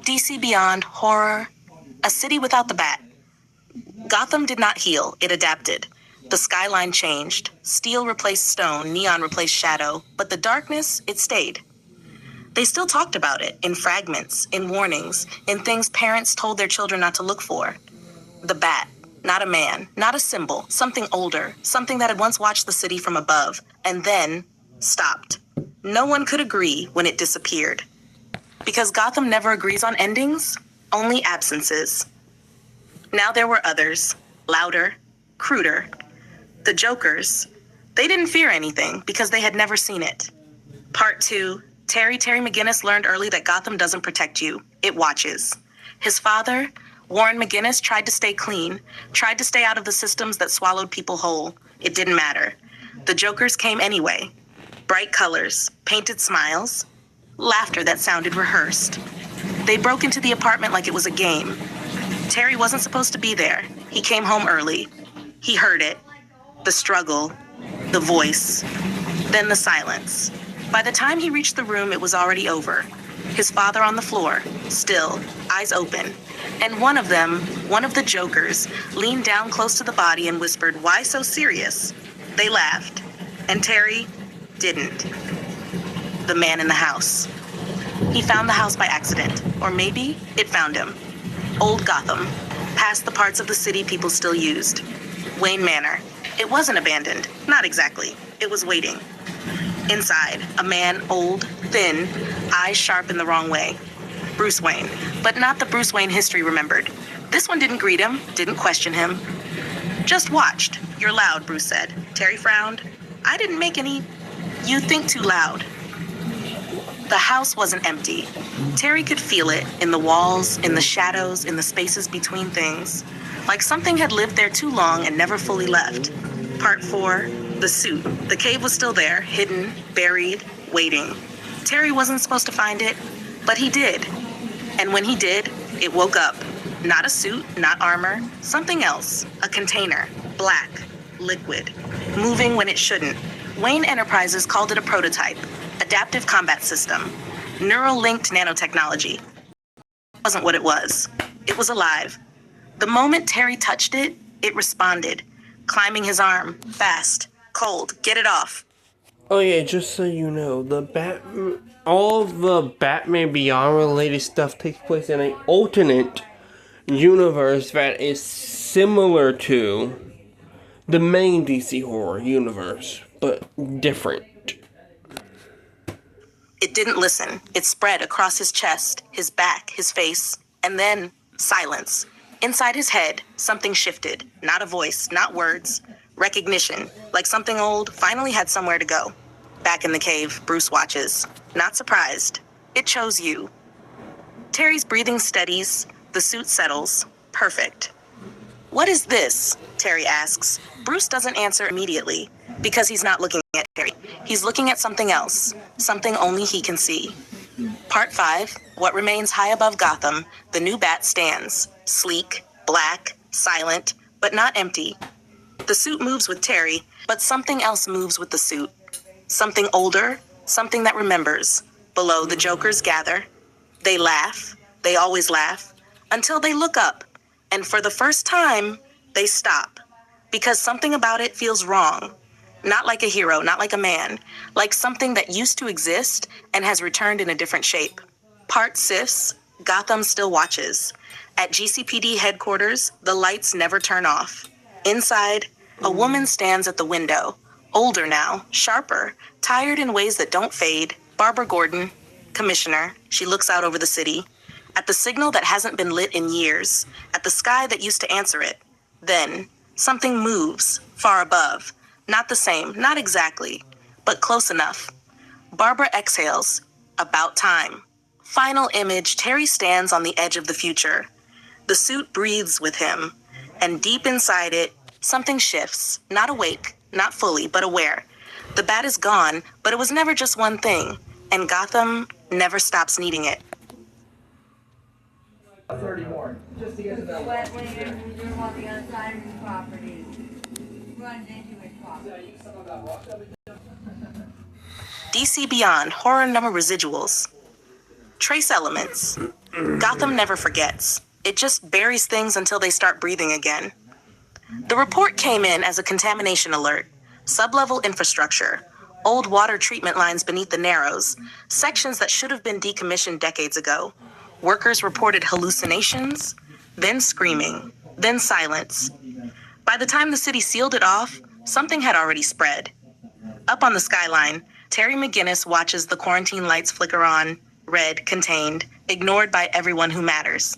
DC Beyond Horror, a city without the bat. Gotham did not heal, it adapted. The skyline changed. Steel replaced stone, neon replaced shadow, but the darkness, it stayed. They still talked about it, in fragments, in warnings, in things parents told their children not to look for. The bat, not a man, not a symbol, something older, something that had once watched the city from above, and then stopped. No one could agree when it disappeared. Because Gotham never agrees on endings, only absences. Now there were others, louder, cruder. The Jokers. They didn't fear anything because they had never seen it. Part 2, Terry McGinnis learned early that Gotham doesn't protect you, it watches. His father, Warren McGinnis, tried to stay clean, tried to stay out of the systems that swallowed people whole. It didn't matter. The Jokers came anyway. Bright colors, painted smiles, laughter that sounded rehearsed. They broke into the apartment like it was a game. Terry wasn't supposed to be there. He came home early. He heard it. The struggle, the voice, then the silence. By the time he reached the room, it was already over. His father on the floor, still, eyes open. And one of them, one of the Jokers, leaned down close to the body and whispered, "Why so serious?" They laughed. And Terry didn't. The man in the house. He found the house by accident, or maybe it found him. Old Gotham, past the parts of the city people still used. Wayne Manor. It wasn't abandoned, not exactly. It was waiting. Inside, a man, old, thin, eyes sharp in the wrong way. Bruce Wayne, but not the Bruce Wayne history remembered. This one didn't greet him, didn't question him. Just watched. "You're loud," Bruce said. Terry frowned. "I didn't make any. You think too loud." The house wasn't empty. Terry could feel it in the walls, in the shadows, in the spaces between things. Like something had lived there too long and never fully left. Part 4, the suit. The cave was still there, hidden, buried, waiting. Terry wasn't supposed to find it, but he did. And when he did, it woke up. Not a suit, not armor, something else. A container, black, liquid, moving when it shouldn't. Wayne Enterprises called it a prototype, adaptive combat system, neural-linked nanotechnology. It wasn't what it was. It was alive. The moment Terry touched it, it responded, climbing his arm, fast, cold, get it off. Oh yeah, just so you know, all the Batman Beyond related stuff takes place in an alternate universe that is similar to the main DC horror universe, but different. It didn't listen. It spread across his chest, his back, his face, and then silence. Inside his head, something shifted. Not a voice, not words. Recognition, like something old finally had somewhere to go. Back in the cave, Bruce watches. Not surprised. It chose you. Terry's breathing steadies. The suit settles. Perfect. "What is this?" Terry asks. Bruce doesn't answer immediately, because he's not looking at Terry. He's looking at something else, something only he can see. Part 5, what remains high above Gotham, the new bat stands. Sleek, black, silent, but not empty. The suit moves with Terry, but something else moves with the suit. Something older, something that remembers. Below, the Jokers gather. They laugh, they always laugh, until they look up. And for the first time, they stop. Because something about it feels wrong. Not like a hero, not like a man. Like something that used to exist and has returned in a different shape. Part 6, Gotham still watches. At GCPD headquarters, the lights never turn off. Inside, a woman stands at the window. Older now, sharper, tired in ways that don't fade. Barbara Gordon, commissioner. She looks out over the city. At the signal that hasn't been lit in years. At the sky that used to answer it. Then, something moves, far above. Not the same, not exactly, but close enough. Barbara exhales. About time. Final image, Terry stands on the edge of the future. The suit breathes with him, and deep inside it, something shifts. Not awake, not fully, but aware. The bat is gone, but it was never just one thing, and Gotham never stops needing it. 30 more, just to get to that. Wetland, we live on the other side of the property. Runs into it. DC Beyond Horror Number Residuals. Trace elements. Gotham never forgets. It just buries things until they start breathing again. The report came in as a contamination alert. Sublevel infrastructure. Old water treatment lines beneath the Narrows. Sections that should have been decommissioned decades ago. Workers reported hallucinations, then screaming, then silence. By the time the city sealed it off, something had already spread. Up on the skyline, Terry McGinnis watches the quarantine lights flicker on, red, contained, ignored by everyone who matters.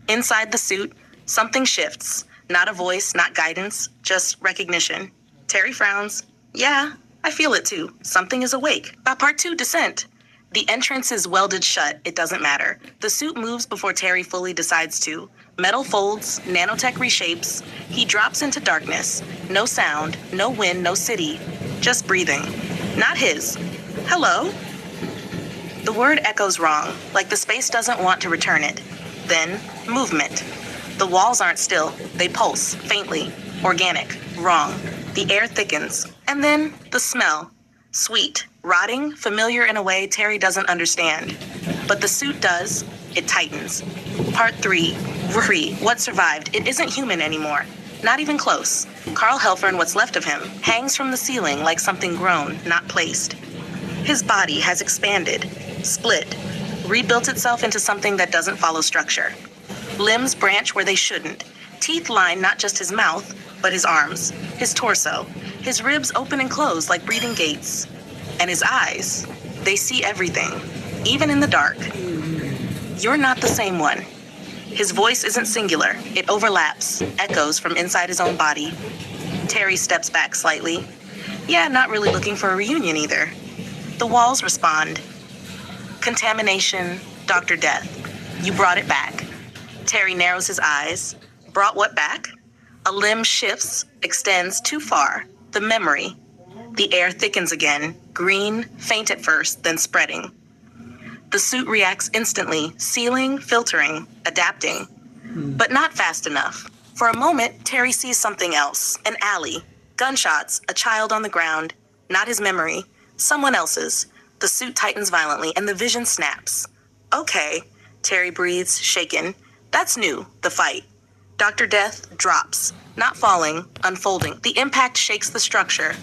Inside the suit, something shifts. Not a voice, not guidance, just recognition. Terry frowns. Yeah, I feel it too. Something is awake. Part 2, Descent. The entrance is welded shut. It doesn't matter. The suit moves before Terry fully decides to. Metal folds, nanotech reshapes. He drops into darkness. No sound, no wind, no city. Just breathing. Not his. Hello? The word echoes wrong, like the space doesn't want to return it. Then, movement. The walls aren't still. They pulse, faintly. Organic. Wrong. The air thickens. And then, the smell. Sweet. Rotting, familiar in a way Terry doesn't understand. But the suit does. It tightens. Part 3. Worry. What survived? It isn't human anymore. Not even close. Carl Helfer, what's left of him, hangs from the ceiling like something grown, not placed. His body has expanded, split, rebuilt itself into something that doesn't follow structure. Limbs branch where they shouldn't. Teeth line not just his mouth, but his arms, his torso. His ribs open and close like breathing gates. And his eyes, they see everything, even in the dark. You're not the same one. His voice isn't singular. It overlaps, echoes from inside his own body. Terry steps back slightly. Yeah, not really looking for a reunion either. The walls respond. Contamination, Dr. Death. You brought it back. Terry narrows his eyes. Brought what back? A limb shifts, extends too far. The memory. The air thickens again, green, faint at first, then spreading. The suit reacts instantly, sealing, filtering, adapting. But not fast enough. For a moment, Terry sees something else. An alley. Gunshots, a child on the ground. Not his memory. Someone else's. The suit tightens violently, and the vision snaps. Okay, Terry breathes, shaken. That's new, the fight. Dr. Death drops. Not falling, unfolding. The impact shakes the structure.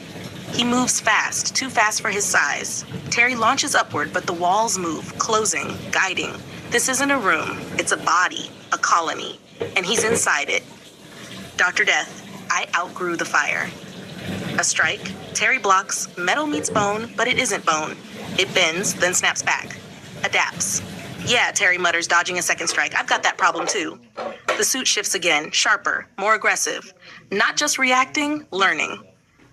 He moves fast, too fast for his size. Terry launches upward, but the walls move, closing, guiding. This isn't a room. It's a body, a colony, and he's inside it. Dr. Death, I outgrew the fire. A strike. Terry blocks. Metal meets bone, but it isn't bone. It bends, then snaps back. Adapts. Yeah, Terry mutters, dodging a second strike. I've got that problem too. The suit shifts again, sharper, more aggressive. Not just reacting, learning.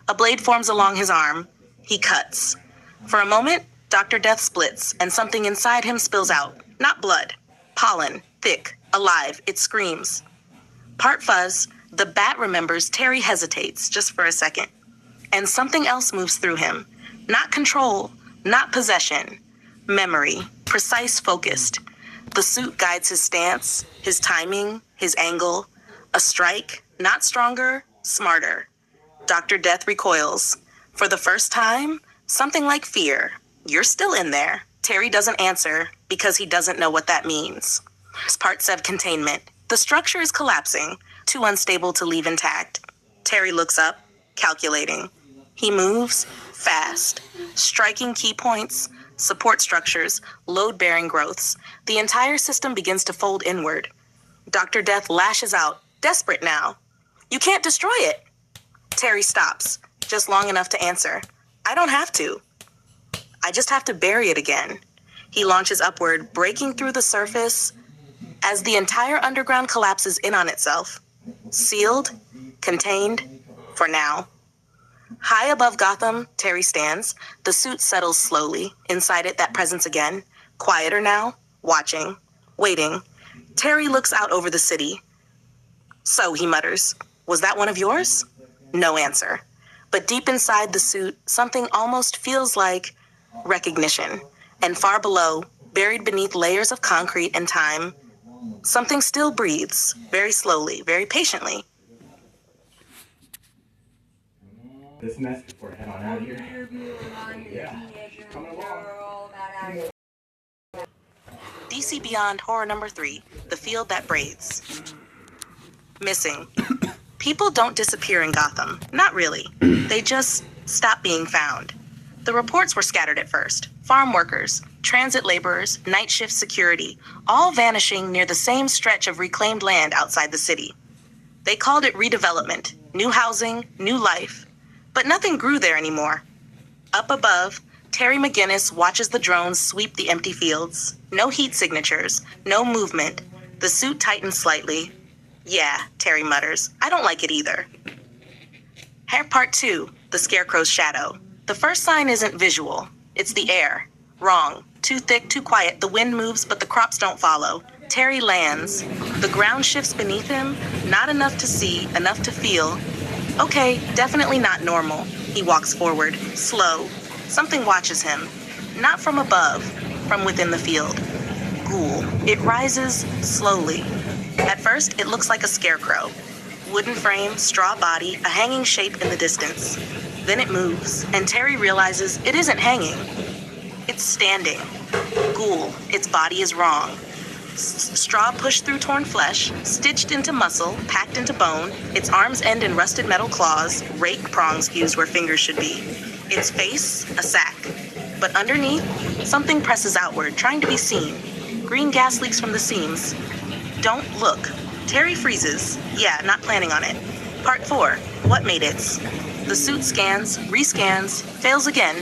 A blade forms along his arm. He cuts. For a moment, Dr. Death splits, and something inside him spills out. Not blood. Pollen. Thick. Alive. It screams. Part fuzz, the bat remembers. Terry hesitates, just for a second. And something else moves through him. Not control. Not possession. Memory. Precise, focused. The suit guides his stance, his timing, his angle. A strike. Not stronger. Smarter. Dr. Death recoils. For the first time, something like fear. You're still in there. Terry doesn't answer because he doesn't know what that means. Part 7, containment. The structure is collapsing, too unstable to leave intact. Terry looks up, calculating. He moves fast, striking key points, support structures, load-bearing growths. The entire system begins to fold inward. Dr. Death lashes out, desperate now. You can't destroy it. Terry stops, just long enough to answer. I don't have to. I just have to bury it again. He launches upward, breaking through the surface as the entire underground collapses in on itself. Sealed, contained, for now. High above Gotham, Terry stands. The suit settles slowly. Inside it, that presence again. Quieter now, watching, waiting. Terry looks out over the city. So, he mutters, was that one of yours? No answer. But deep inside the suit, something almost feels like recognition. And far below, buried beneath layers of concrete and time, something still breathes, very slowly, very patiently. this mess before I head on out of here. Yeah, coming along. DC Beyond Horror number 3, The Field That Breathes. Missing. People don't disappear in Gotham. Not really. They just stop being found. The reports were scattered at first. Farm workers, transit laborers, night shift security, all vanishing near the same stretch of reclaimed land outside the city. They called it redevelopment, new housing, new life. But nothing grew there anymore. Up above, Terry McGinnis watches the drones sweep the empty fields. No heat signatures, no movement. The suit tightens slightly. Yeah, Terry mutters. I don't like it either. Part 2, The Scarecrow's Shadow. The first sign isn't visual. It's the air. Wrong. Too thick, too quiet. The wind moves, but the crops don't follow. Terry lands. The ground shifts beneath him. Not enough to see, enough to feel. Okay, definitely not normal. He walks forward, slow. Something watches him. Not from above, from within the field. Ghoul. It rises slowly. At first, it looks like a scarecrow. Wooden frame, straw body, a hanging shape in the distance. Then it moves, and Terry realizes it isn't hanging. It's standing. Ghoul. Its body is wrong. Straw pushed through torn flesh, stitched into muscle, packed into bone. Its arms end in rusted metal claws, rake prongs used where fingers should be. Its face, a sack. But underneath, something presses outward, trying to be seen. Green gas leaks from the seams. Don't look. Terry freezes. Yeah, not planning on it. Part 4, What Made It? The suit scans, rescans, fails again.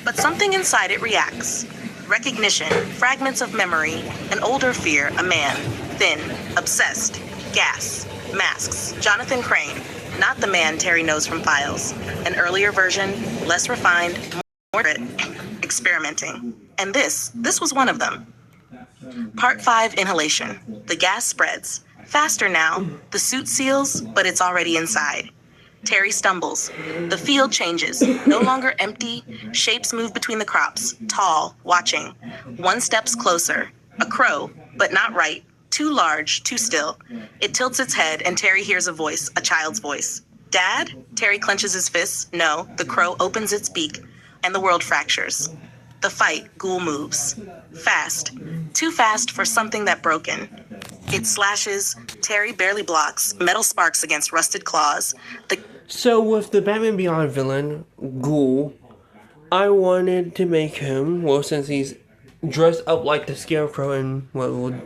But something inside it reacts. Recognition, fragments of memory, an older fear, a man, thin, obsessed, gas, masks, Jonathan Crane, not the man Terry knows from files. An earlier version, less refined, more experimenting. And this was one of them. Part 5, Inhalation. The gas spreads. Faster now. The suit seals, but it's already inside. Terry stumbles. The field changes. No longer empty. Shapes move between the crops. Tall, watching. One steps closer. A crow, but not right. Too large, too still. It tilts its head, and Terry hears a voice, a child's voice. Dad? Terry clenches his fists. No. The crow opens its beak, and the world fractures. The fight, Ghoul moves. Fast. Too fast for something that broken. It slashes. Terry barely blocks. Metal sparks against rusted claws. So with the Batman Beyond villain, Ghoul, I wanted to make him, well, since he's dressed up like the Scarecrow in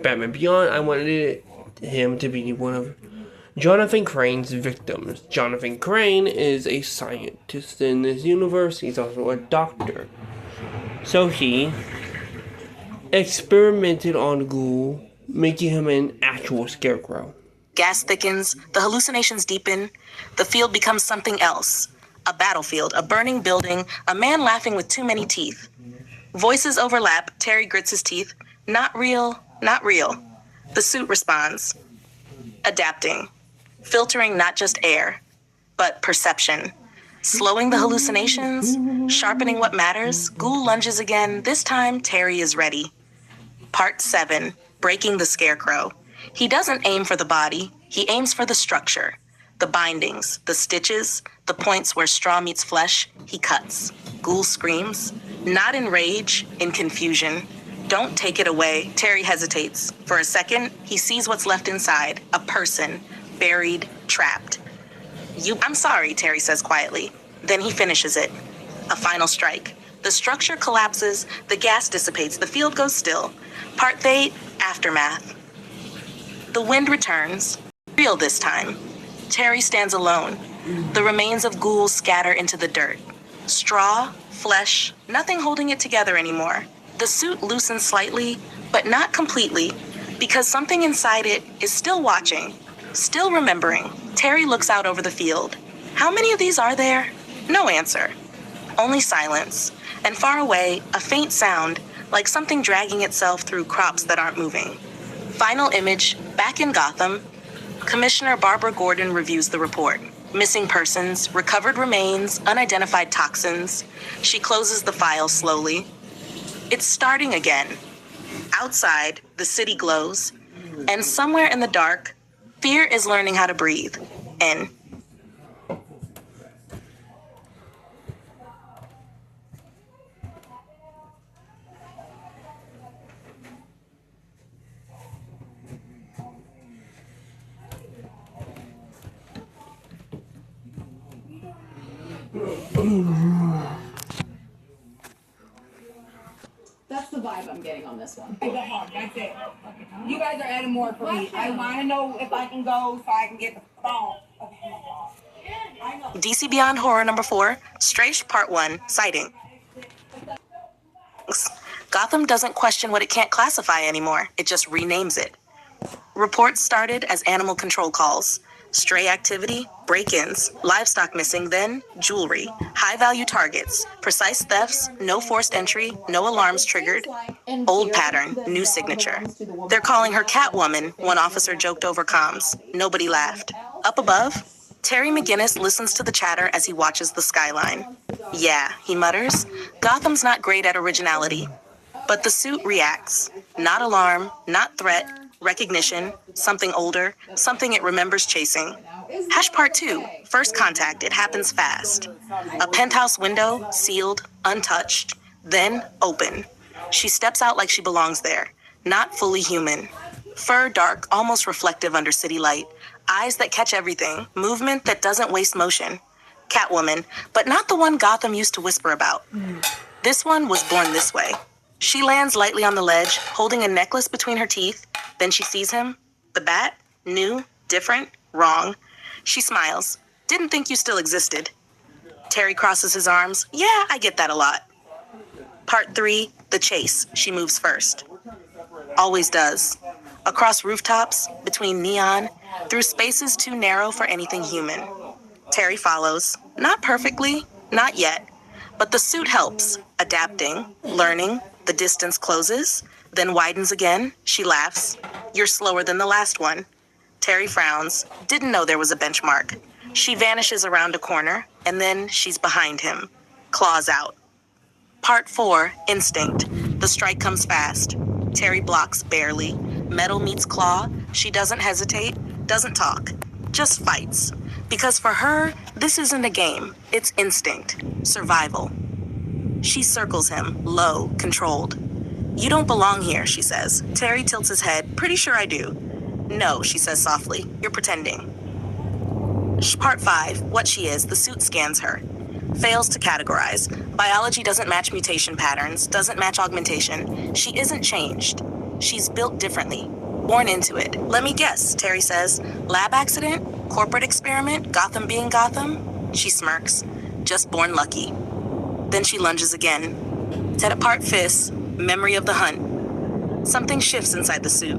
Batman Beyond, I wanted him to be one of Jonathan Crane's victims. Jonathan Crane is a scientist in this universe. He's also a doctor. So he experimented on Ghoul, making him an actual scarecrow. Gas thickens, the hallucinations deepen, the field becomes something else. A battlefield, a burning building, a man laughing with too many teeth. Voices overlap, Terry grits his teeth. Not real, not real. The suit responds. Adapting. Filtering not just air, but perception. Slowing the hallucinations, sharpening what matters, Ghoul lunges again. This time, Terry is ready. Part 7, Breaking the Scarecrow. He doesn't aim for the body, he aims for the structure. The bindings, the stitches, the points where straw meets flesh, he cuts. Ghoul screams, not in rage, in confusion. Don't take it away. Terry hesitates. For a second, he sees what's left inside, a person, buried, trapped. I'm sorry, Terry says quietly. Then he finishes it. A final strike. The structure collapses, the gas dissipates, the field goes still. Part 8, Aftermath. The wind returns, real this time. Terry stands alone. The remains of Ghoul scatter into the dirt. Straw, flesh, nothing holding it together anymore. The suit loosens slightly, but not completely, because something inside it is still watching, still remembering. Terry looks out over the field. How many of these are there? No answer. Only silence. And far away, a faint sound, like something dragging itself through crops that aren't moving. Final image, back in Gotham. Commissioner Barbara Gordon reviews the report. Missing persons, recovered remains, unidentified toxins. She closes the file slowly. It's starting again. Outside, the city glows. And somewhere in the dark, fear is learning how to breathe. In. That's the vibe I'm getting on this one. That's it. You guys are adding more for me. I want to know if I can go so I can get the phone. DC Beyond Horror number 4, Straight Part 1, Sighting. Gotham doesn't question what it can't classify anymore. It just renames it. Reports started as animal control calls. Stray activity, break-ins, livestock missing, then jewelry, high-value targets, precise thefts, no forced entry, no alarms triggered, old pattern, new signature. They're calling her Catwoman, one officer joked over comms. Nobody laughed. Up above, Terry McGinnis listens to the chatter as he watches the skyline. Yeah, he mutters, Gotham's not great at originality. But the suit reacts. Not alarm, not threat, recognition, something older, something it remembers chasing. Hash Part 2, First Contact, it happens fast. A penthouse window, sealed, untouched, then open. She steps out like she belongs there, not fully human. Fur dark, almost reflective under city light. Eyes that catch everything, movement that doesn't waste motion. Catwoman, but not the one Gotham used to whisper about. This one was born this way. She lands lightly on the ledge, holding a necklace between her teeth. Then she sees him. The Bat? New? Different? Wrong. She smiles. Didn't think you still existed. Terry crosses his arms. Yeah, I get that a lot. Part 3, The Chase. She moves first. Always does. Across rooftops, between neon, through spaces too narrow for anything human. Terry follows. Not perfectly, not yet. But the suit helps. Adapting, learning. The distance closes, then widens again. She laughs. You're slower than the last one. Terry frowns. Didn't know there was a benchmark. She vanishes around a corner, and then she's behind him. Claws out. Part 4, Instinct. The strike comes fast. Terry blocks barely. Metal meets claw. She doesn't hesitate, doesn't talk. Just fights. Because for her, this isn't a game. It's instinct. Survival. She circles him, low, controlled. You don't belong here, she says. Terry tilts his head. Pretty sure I do. No, she says softly. You're pretending. Part 5, What She Is. The suit scans her. Fails to categorize. Biology doesn't match mutation patterns, doesn't match augmentation. She isn't changed. She's built differently. Born into it. Let me guess, Terry says. Lab accident? Corporate experiment? Gotham being Gotham? She smirks. Just born lucky. Then she lunges again. Set apart fists, memory of the hunt. Something shifts inside the suit.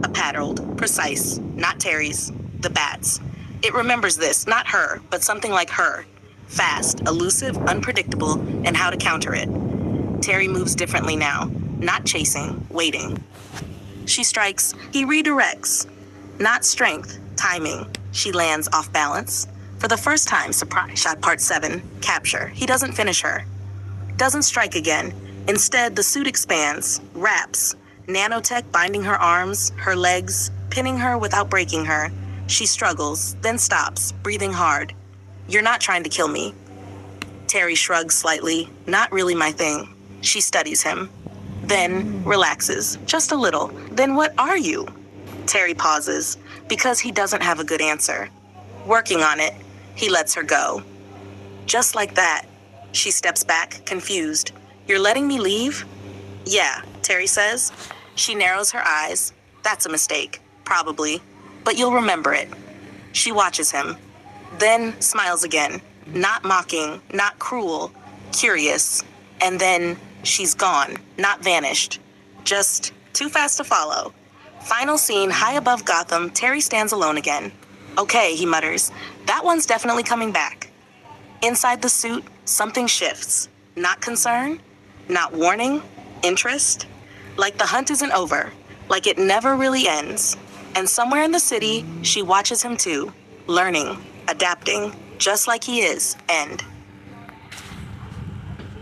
A paddled, precise, not Terry's, the Bat's. It remembers this, not her, but something like her. Fast, elusive, unpredictable, and how to counter it. Terry moves differently now, not chasing, waiting. She strikes, he redirects. Not strength, timing. She lands off balance. For the first time, surprise shot. Part 7, Capture. He doesn't finish her. Doesn't strike again. Instead, the suit expands, wraps. Nanotech binding her arms, her legs, pinning her without breaking her. She struggles, then stops, breathing hard. You're not trying to kill me. Terry shrugs slightly. Not really my thing. She studies him. Then relaxes, just a little. Then what are you? Terry pauses, because he doesn't have a good answer. Working on it, he lets her go. Just like that. She steps back, confused. You're letting me leave? Yeah, Terry says. She narrows her eyes. That's a mistake, probably. But you'll remember it. She watches him. Then smiles again. Not mocking, not cruel, curious. And then she's gone, not vanished. Just too fast to follow. Final scene, high above Gotham, Terry stands alone again. Okay, he mutters. That one's definitely coming back. Inside the suit, something shifts. Not concern, not warning, interest. Like the hunt isn't over, like it never really ends. And somewhere in the city, she watches him too, learning, adapting, just like he is, end.